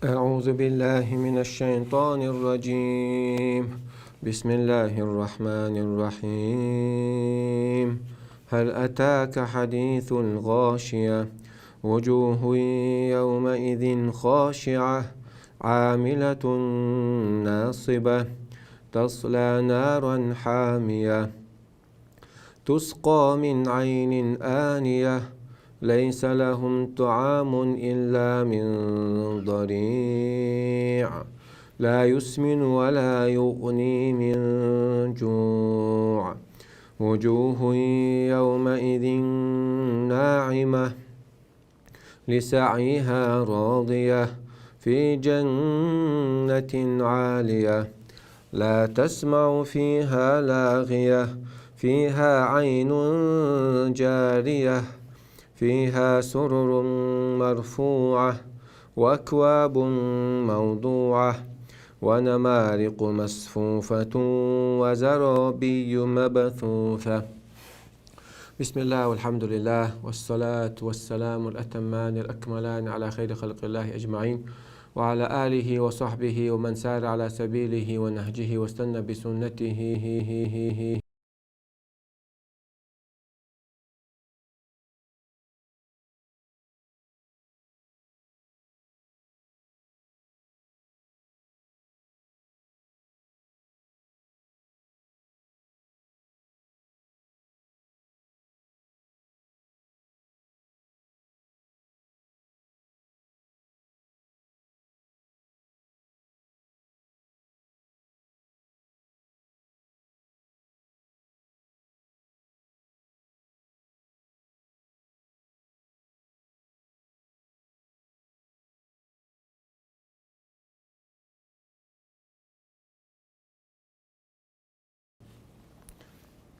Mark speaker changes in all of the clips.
Speaker 1: أعوذ بالله من الشيطان الرجيم. بسم الله الرحمن الرحيم. هل أتاك حديث الغاشية وجوه يومئذ خاشعة عاملة ناصبة تصلى نارا حامية تسقى من عين آنية ليس لهم طعام إلا من ضريع لا يسمن ولا يغني من جوع وجوه يومئذ ناعمة لسعيها راضية في جنة عالية لا تسمع فيها لاغية فيها عين جارية فيها سرر مرفوعة وأكواب موضوعة ونمارق مصفوفة وزرابي مبثوثة. بسم الله والحمد لله والصلاة والسلام الأتمان الأكملان على خير خلق الله أجمعين وعلى آله وصحبه ومن سار على سبيله ونهجه واستنى بسنته.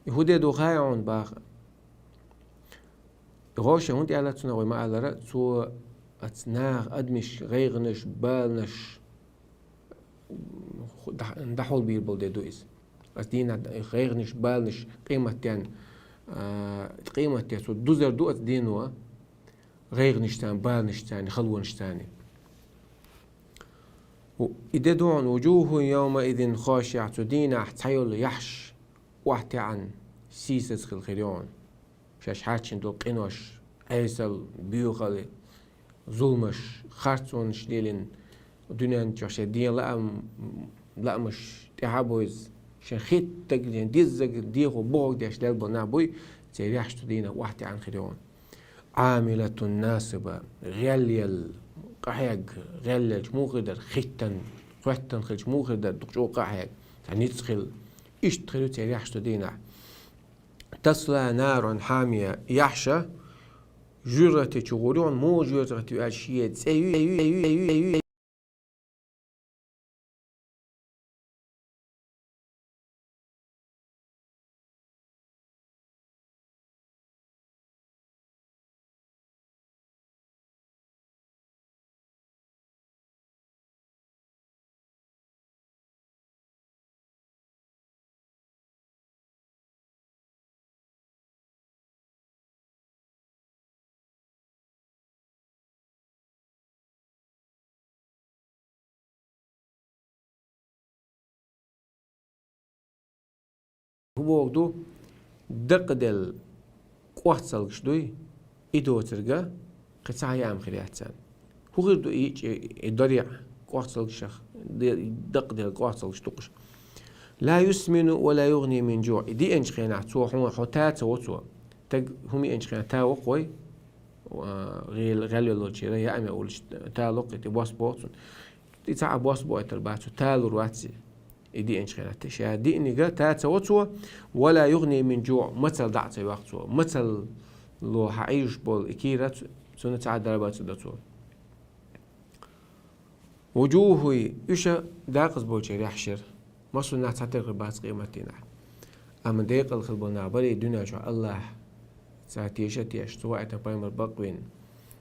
Speaker 1: هودي دو غايون باخ غوش هوند على تسنا وما على رأسو أتناغ أدمش غيغنش بالنش دحول بيربل دي دويس أتدين غيغنش بالنش قيمة يعني قيمة يعني سو دوزر دو أتدينوا غيغنش تاني بالنش تاني خلونش تاني إذا دون وجوه يومئذ خاشعة دينا تحيل يحش واحتي عن سيسس الخيرون شاش حاتشن دو قينوش أيسل بيوغالي ظلمش خارتون شليلين دنيا نتوش دين لا مش تحابويز شن خيت تجلين ديزك ديغو بوغ ديش لالبو نابوي تيريحش تدينا واحتي عن خيرون عاملة ناصبة غالية قحيق غالية موغدر خيتن خوتن خلش موغدر دقشو قحيق تعني تسخل إيش تخلو تيريحش تدينا تصلى نار حامية يحشى جرة تغورون مو جرة الشيء هو وقدو دقدل قوحصل شدوي إدو ترجع قطع يام خلياتان هو غير دو الضريع قوحصل شخ دقدل قوحصل شتوقش لا يسمن ولا يغني من جوع دي انش خينا تو هم حتات وتو تج هم انش خينا تا وقوي غير لو تشيرا يا امي اول تا لقيت باس بوت دي تا باس بوت الباتو تا لواتسي دي انش خينا تشا دي اني تا توتو ولا يغني من جوع مثل دعت وقتو مثل لو حعيش بول اكيرات سنة دربات دتو وجوه يشا داقز بوشي يحشر مصر ناس تعتقد باس قيمتنا أما ديق الخلبنا بري دنيا شو الله ساتيشتي اشتواء تبايم البقوين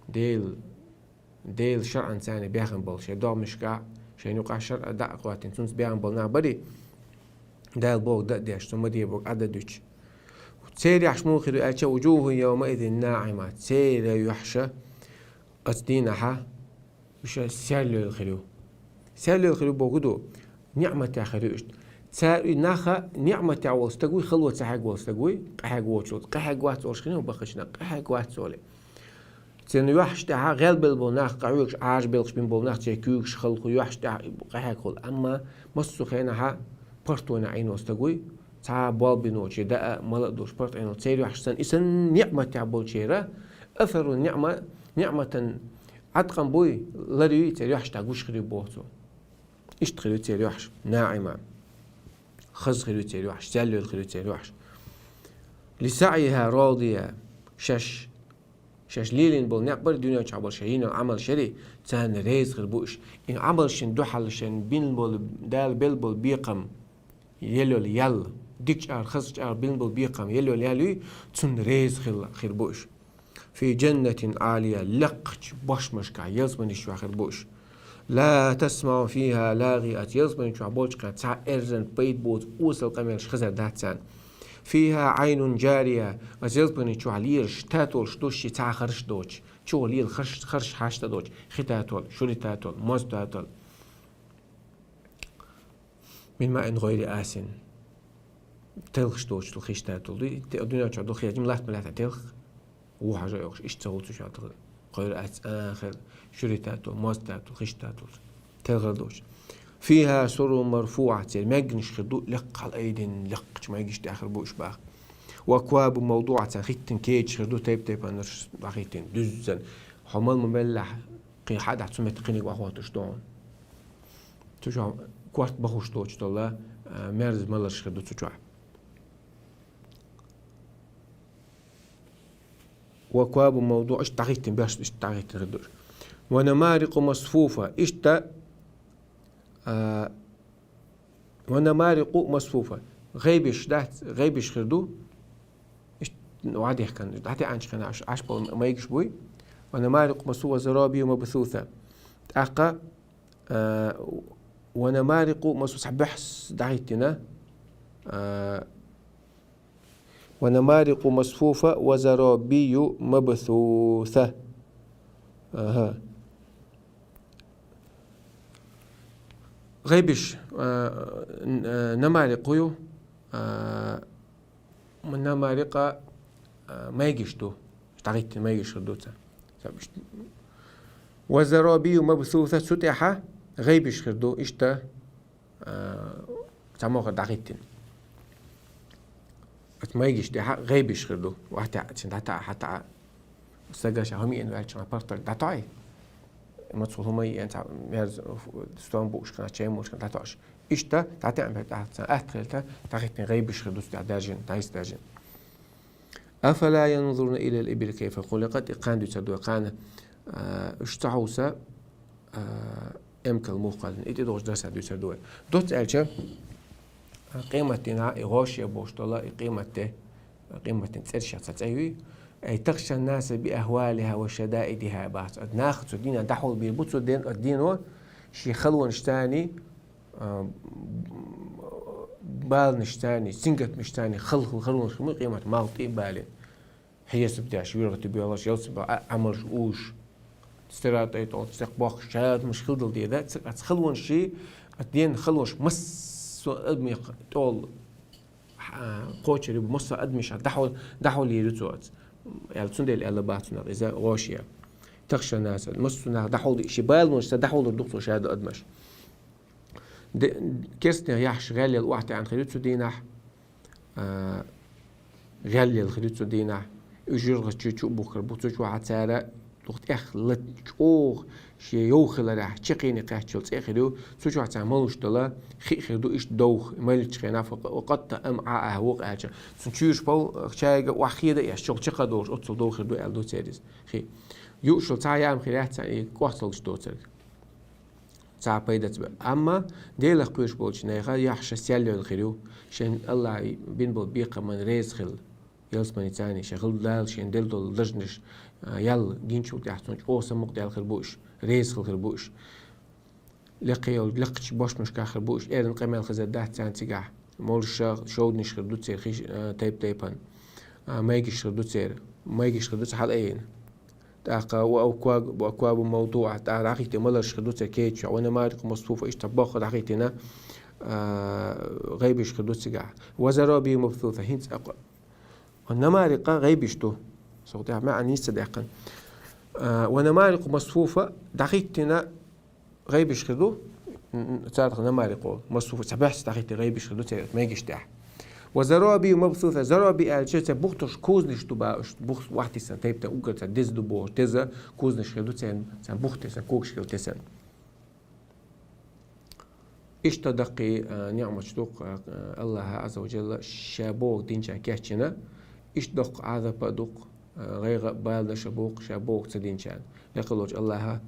Speaker 1: ديل شرعا ثاني بياخن بول شي دو مشكا شي نوقع شرع دا قواتين تنس بياخن بولنا بري ديل بوك دا ديش ثم دي بوك عددوش تسيري عشمو خيرو أتشا وجوه يومئذ ناعمة تسيري يحشى أتدينها مش سالو الخلو سالو الخلو بوجودو نعمة تاخريش سار ناخا نعمة تعوز تقوي خلوة سحق وز تقوي قحق واتشوت قحق واتش خلينا بخشنا قحق واتشولي تن يوحش تاع غير بالبوناخ قعوش عاج بالخش بين بوناخ تيكوش خلق يوحش تاع قحق خل أما مصو خينها برتونا عين وز تقوي تا بال بنوتش دا ملأ دوش برت عينو تسير يوحش سن إسن نعمة تعبول شيرة أثر النعمة نعمة عتقن بوي لري تسير يوحش تاقوش خريب بوتو إيش تخلو تسير يوحش ناعمة خز خلو تسير يوحش سالو خلو تسير يوحش لسعيها راضية شش ليلين بول نقبر دنيا تعبر شيء عمل شري تان ريز غربوش إن عمل شن دوحل شن بين بول دال بيل بول بيقم يلو ليال ديك خز بين بول بيقم يلو ليالي تن ريز خربوش في جنة عالية لقش باش مشكا يزمن شو خربوش لا تسمع فيها لاغية يزمن شو عبوش كان تسع إرزن بيت بوت أوصل قميرش خزر داتسان فيها عين جارية أزيزبني شو عليرش تاتول شتوشي تاع خرش دوش شو عليل خرش حاشتا دوش ختاتول شوري تاتول موز تاتول من ماء غير آسن تلخش دوش تلخيش تاتول الدنيا تعدو خياج ملات ملات تلخ وحاجة يوخش إيش تسوي شو عطل غير آخر شوري تاتول موز تاتول خيش تاتول تلغر دوش فيها سرر مرفوعة ما يجنش خدو لق على أيدين لق ما يجيش تآخر بوش باخ وأكواب موضوعة خيتن كيج خدو تيب أنرش خيتن دزن حمال مملح قي حد عتسمة تقيني وأخواتش دون تجوا كوارت بخوش دوش دولا مرز ملش خدو تجوا وأكواب موضوع إيش تغيتن باش إيش تغيتن خدوش ونمارق مصفوفة إيش تا ونمارق مصفوفة غيبش خردو وعدي كان حتى عنش كان عش ما يجش بوي ونمارق مصفوفة زرابي ومبثوثة أقا ونمارق مصفوفة بحث دعيتنا ونمارق مصفوفة وزرابي مبثوثة غيبش نمارقيو من نمارقة ما يجشتو اشتغيت ما يجشتو وزرابي مبثوثة ستحة غيبش خردو اشتا سموها دعيتن ما يجيش ده غيبش خردو حتى استجاش همي إنه عشان أبارتر دعتاي ما تصل هم يعني مهرز ستون بوش كنا شيء موش كنا تعش إشتا تعتمد بعد أثقلته تعيتني غيبش خردوس تعداجن تعيس داجن أفلا ينظرون إلى الإبل كيف خلقت إقان دو تدو إقان اشتعوسا أمكل موقع إتي دوش درس دو تدو دوت ألشة قيمتنا إغاشية بوش طلا قيمة تسرشة تسأيوي أي تخشى الناس بأهوالها وشدائدها بعض ناخذ دينا دحول بيربطوا الدين شي خلوة نشتاني بال نشتاني سنجت مشتاني خلوة نشتاني قيمة مالطي بالي هي سبتاش يورغتي بيولاش يلسب عمل شؤوش استراتي طول تستقباخ شاد مش خلدل دي ذات خلوة شي الدين خلوش مس أدمي طول قوتشري بمص أدمش دحول يرتوات يعني تندل على بعضنا إذا غاشية تخشى الناس مصنا دحول شبال مش دحول الدكتور شهادة أدمش كيسنا يحش غالي الواحد عن خليته دينح غالي الخليته دينح يجرغ تشو بكر بوتشو عتارة لقت أخلت أوه شيء يوخل راح تشقيني قاعد تأخذه سوشو عتعملوش دلا خيخدو إيش دوخ مالك خينا وقد أم عاه وقع سنشوش بول شايق وأخيرا يشتغل تقدر أتصل دوخ دو ألدو تيريز خي يوشل تعيام خيرات تعي قاتلش دوتر تاع بيدت أما ديلا قوش بولش نيغا يحش سيالو الخيرو شن الله بين بول بيقى من ريز خل يلسمني تاني شغل دال شن دلدو لجنش يلا جينشو تحتونج أو سمق دال خربوش ريز خربوش لقيو لقش باش مش كخربوش إيرن قيمة الخزر ده تان تجاه مول شود نش خردو تسير خيش تيبان ما يجيش خردو تسير ما يجيش خردو حال أين تاقا وأكواب موضوعة تعرقيت ملش خدوتة كيتش وأنا مارق مصفوفة إيش تباخد عقيتنا غيبش خدوتة قاع وزرابي مبثوثة هنت أقوى ونمارقة غيبشتو صوتها معني صدقا ونمارق مصفوفة دقيقتنا غيبش خدو صارت نمارق مصفوفة سبحت دقيقة غيبش خدو ما يجيش تاع وزرابي مبثوثة زرابي الجت بوختش كوزنش تبا بوخت واحد سنة تبتا أوكر دز دبوش دز كوزنش خدو سن بوخت سن كوكش خدو سن إيش تدقي نعمة شدوق الله عز وجل شابوك دينشا كاتشنا إيش دق عذاب دق غير بالد شابوك تدينشان يقولوج الله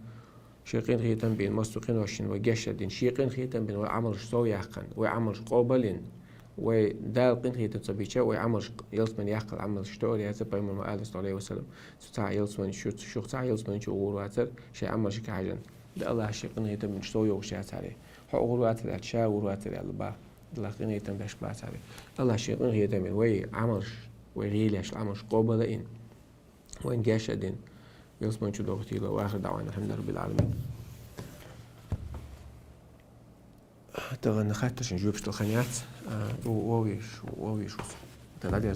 Speaker 1: شيقين خيتم بين مستقين وشين وجشدين شيقين خيتم بين وعمل صوياقن وعمل قابلين ودال قين خيتم صبيشة وعمل يلسمن يعقل عمل شتوري هذا بيم المؤلف صلى الله عليه وسلم ستاع يلسمن شو تاع يلسمن شو غرواتر شيء عمل شيء كعجن ده الله شيقين خيتم من شتوي وشات عليه هو غرواتر الشاء غرواتر الله الله قين خيتم باش بات عليه الله شيقين خيتم من وعمل وغيلش عمل قابلين وين جاشدين يلسمن شو دوغتي له واخر دعوانا الحمد لله رب العالمين تغنى خاتش نجوبش الخنيات وويش